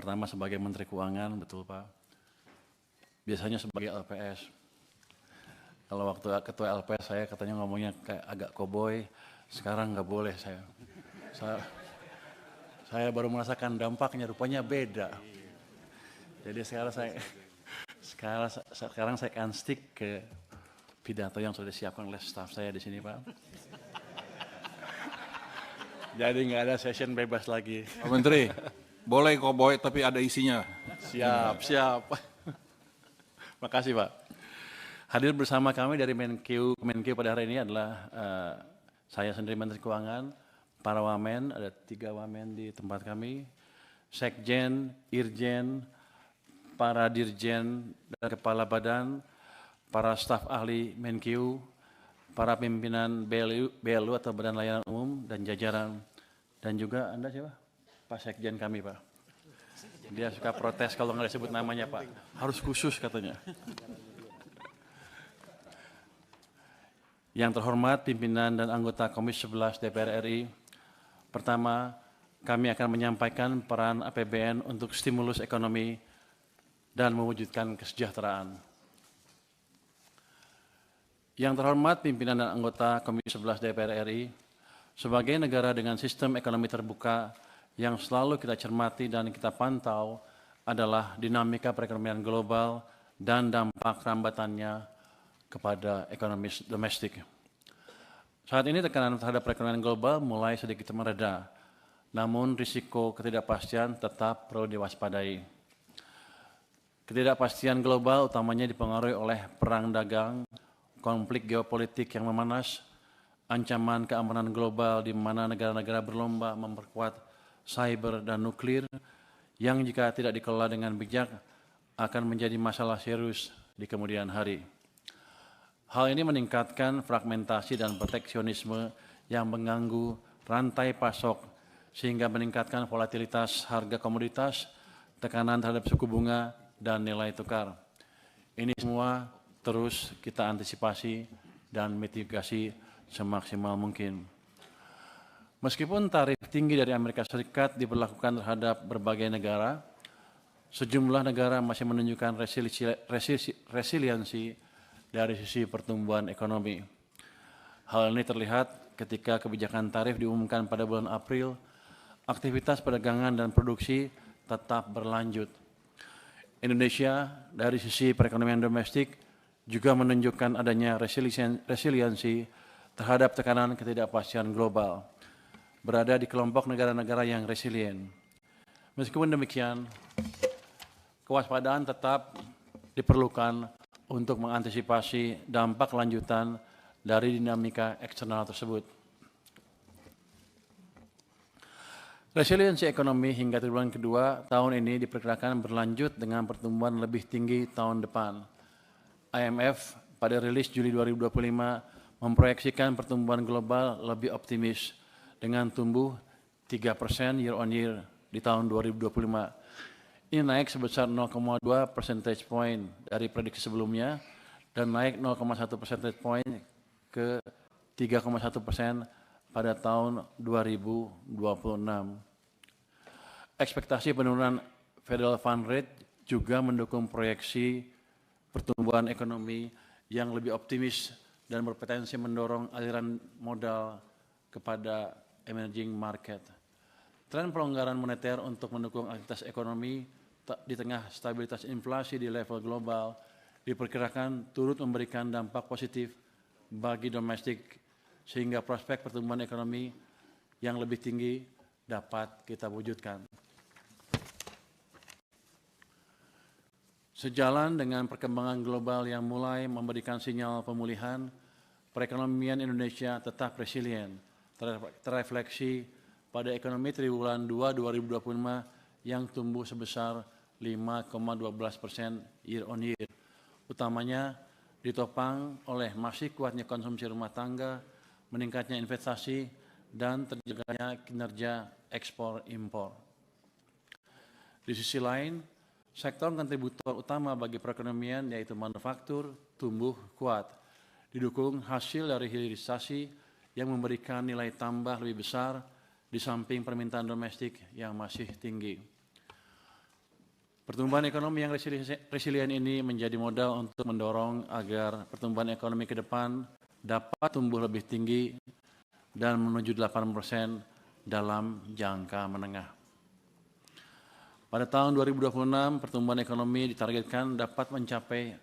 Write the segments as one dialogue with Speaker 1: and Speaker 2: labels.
Speaker 1: pertama sebagai Menteri Keuangan, betul Pak. Biasanya sebagai LPS. Kalau waktu ketua LPS saya katanya ngomongnya kayak agak koboi, sekarang nggak boleh saya baru merasakan dampaknya, rupanya beda. Jadi sekarang saya akan stick ke pidato yang sudah disiapkan oleh staf saya di sini Pak. Jadi nggak ada session bebas lagi.
Speaker 2: Pak Menteri, boleh koboi tapi ada isinya.
Speaker 1: Siap. Makasih Pak. Hadir bersama kami dari Menkeu pada hari ini adalah saya sendiri Menteri Keuangan, para wamen, ada 3 wamen di tempat kami, sekjen, irjen, para dirjen dan kepala badan, para staf ahli Menkeu, para pimpinan BLU atau Badan Layanan Umum dan jajaran, dan juga Anda siapa? Pak Sekjen kami Pak. Dia suka protes kalau nggak disebut namanya Pak, harus khusus katanya. Yang terhormat pimpinan dan anggota Komisi 11 DPR RI, pertama kami akan menyampaikan peran APBN untuk stimulus ekonomi dan mewujudkan kesejahteraan. Yang terhormat pimpinan dan anggota Komisi 11 DPR RI, sebagai negara dengan sistem ekonomi terbuka yang selalu kita cermati dan kita pantau adalah dinamika perekonomian global dan dampak rambatannya kepada ekonomi domestik. Saat ini tekanan terhadap perekonomian global mulai sedikit mereda, namun risiko ketidakpastian tetap perlu diwaspadai. Ketidakpastian global utamanya dipengaruhi oleh perang dagang, konflik geopolitik yang memanas, ancaman keamanan global di mana negara-negara berlomba memperkuat cyber dan nuklir yang jika tidak dikelola dengan bijak akan menjadi masalah serius di kemudian hari. Hal ini meningkatkan fragmentasi dan proteksionisme yang mengganggu rantai pasok sehingga meningkatkan volatilitas harga komoditas, tekanan terhadap suku bunga, dan nilai tukar. Ini semua terus kita antisipasi dan mitigasi semaksimal mungkin. Meskipun tarif tinggi dari Amerika Serikat diberlakukan terhadap berbagai negara, sejumlah negara masih menunjukkan resiliensi dari sisi pertumbuhan ekonomi. Hal ini terlihat ketika kebijakan tarif diumumkan pada bulan April, aktivitas perdagangan dan produksi tetap berlanjut. Indonesia dari sisi perekonomian domestik juga menunjukkan adanya resiliensi terhadap tekanan ketidakpastian global, berada di kelompok negara-negara yang resilient. Meskipun demikian, kewaspadaan tetap diperlukan untuk mengantisipasi dampak lanjutan dari dinamika eksternal tersebut. Resiliensi ekonomi hingga triwulan kedua tahun ini diperkirakan berlanjut dengan pertumbuhan lebih tinggi tahun depan. IMF pada rilis Juli 2025 memproyeksikan pertumbuhan global lebih optimis dengan tumbuh 3% year on year di tahun 2025. Ini naik sebesar 0,2 percentage point dari prediksi sebelumnya dan naik 0,1 percentage point ke 3,1% pada tahun 2026. Ekspektasi penurunan Federal Fund Rate juga mendukung proyeksi pertumbuhan ekonomi yang lebih optimis dan berpotensi mendorong aliran modal kepada emerging market. Tren pelonggaran moneter untuk mendukung aktivitas ekonomi di tengah stabilitas inflasi di level global diperkirakan turut memberikan dampak positif bagi domestik sehingga prospek pertumbuhan ekonomi yang lebih tinggi dapat kita wujudkan. Sejalan dengan perkembangan global yang mulai memberikan sinyal pemulihan, perekonomian Indonesia tetap resilient, terrefleksi pada ekonomi triwulan 2 2025 yang tumbuh sebesar 5,12% year on year, utamanya ditopang oleh masih kuatnya konsumsi rumah tangga, meningkatnya investasi, dan terjaganya kinerja ekspor impor. Di sisi lain, sektor kontributor utama bagi perekonomian yaitu manufaktur tumbuh kuat, didukung hasil dari hilirisasi yang memberikan nilai tambah lebih besar di samping permintaan domestik yang masih tinggi. Pertumbuhan ekonomi yang resilient ini menjadi modal untuk mendorong agar pertumbuhan ekonomi ke depan dapat tumbuh lebih tinggi dan menuju 8% dalam jangka menengah. Pada tahun 2026, pertumbuhan ekonomi ditargetkan dapat mencapai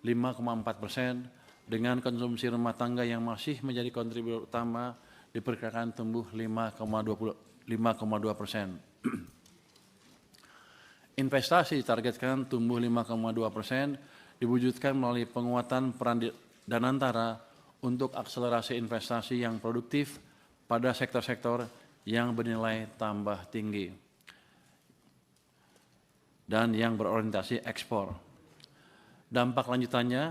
Speaker 1: 5,4% dengan konsumsi rumah tangga yang masih menjadi kontributor utama diperkirakan tumbuh 5,2%. Investasi ditargetkan tumbuh 5,2%, diwujudkan melalui penguatan peran Danantara untuk akselerasi investasi yang produktif pada sektor-sektor yang bernilai tambah tinggi dan yang berorientasi ekspor. Dampak lanjutannya,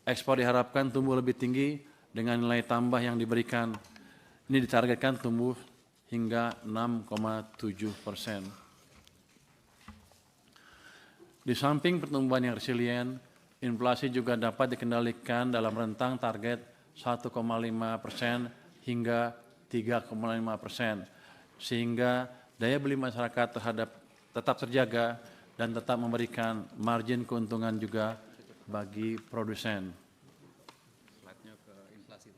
Speaker 1: ekspor diharapkan tumbuh lebih tinggi dengan nilai tambah yang diberikan. Ini ditargetkan tumbuh hingga 6,7%. Di samping pertumbuhan yang resilient, inflasi juga dapat dikendalikan dalam rentang target 1,5% hingga 3,5%, sehingga daya beli masyarakat tetap terjaga dan tetap memberikan margin keuntungan juga bagi produsen.
Speaker 3: Slide-nya ke inflasi.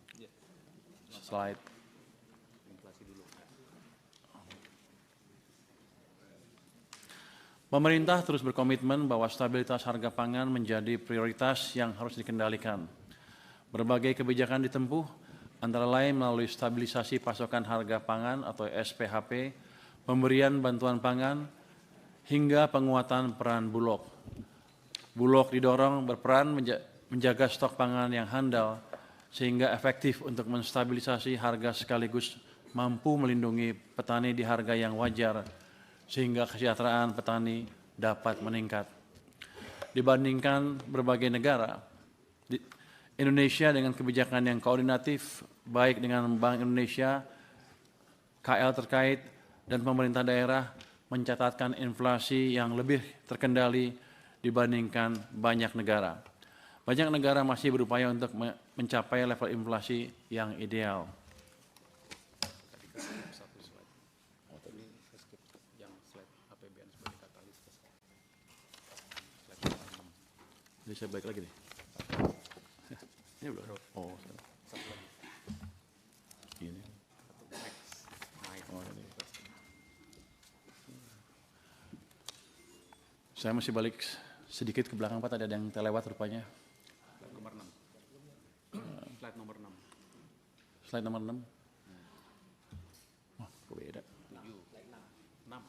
Speaker 1: Slide.
Speaker 3: Inflasi dulu.
Speaker 1: Pemerintah terus berkomitmen bahwa stabilitas harga pangan menjadi prioritas yang harus dikendalikan. Berbagai kebijakan ditempuh, antara lain melalui stabilisasi pasokan harga pangan atau SPHP, pemberian bantuan pangan, hingga penguatan peran Bulog. Bulog didorong berperan menjaga stok pangan yang handal sehingga efektif untuk menstabilisasi harga sekaligus mampu melindungi petani di harga yang wajar sehingga kesejahteraan petani dapat meningkat. Dibandingkan berbagai negara, Indonesia dengan kebijakan yang koordinatif baik dengan Bank Indonesia, KL terkait, dan pemerintah daerah mencatatkan inflasi yang lebih terkendali dibandingkan banyak negara. Banyak negara masih berupaya untuk mencapai level inflasi yang ideal.
Speaker 3: Tadi ke satu slide. Ini skip yang slide APBN sebagai katalis. Slide 6.
Speaker 1: Jadi saya balik lagi nih. Ini belum. Oh,
Speaker 3: Satu lagi.
Speaker 1: ini.
Speaker 3: Naik.
Speaker 1: Oh, ini. Saya masih balik sedikit ke belakang, Pak. Tadi ada yang terlewat rupanya.
Speaker 3: Slide nomor 6. Slide nomor 6.
Speaker 1: Slide nomor 6. Oh, kok beda.
Speaker 3: 7. 6.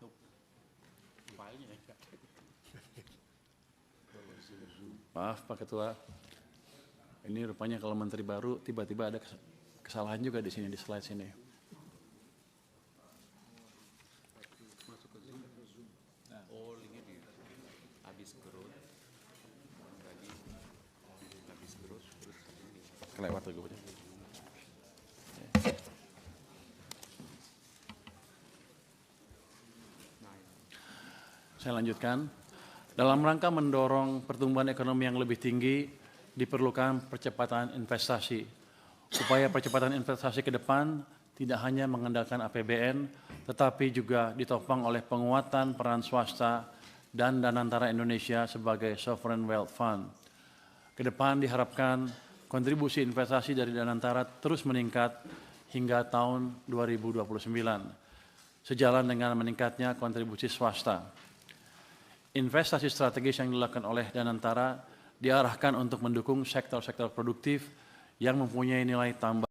Speaker 3: Tuh. Filenya ya.
Speaker 1: Maaf Pak Ketua. Ini rupanya kalau menteri baru tiba-tiba ada kesalahan juga di sini, di slide sini.
Speaker 3: Oh, linknya di habis growth. Tadi habis growth terus ini.
Speaker 1: Kelewat tuh gue. Saya lanjutkan. Dalam rangka mendorong pertumbuhan ekonomi yang lebih tinggi, diperlukan percepatan investasi. Upaya percepatan investasi ke depan tidak hanya mengandalkan APBN, tetapi juga ditopang oleh penguatan peran swasta dan Danantara Indonesia sebagai Sovereign Wealth Fund. Ke depan diharapkan kontribusi investasi dari Danantara terus meningkat hingga tahun 2029, sejalan dengan meningkatnya kontribusi swasta. Investasi strategis yang dilakukan oleh Danantara diarahkan untuk mendukung sektor-sektor produktif yang mempunyai nilai tambah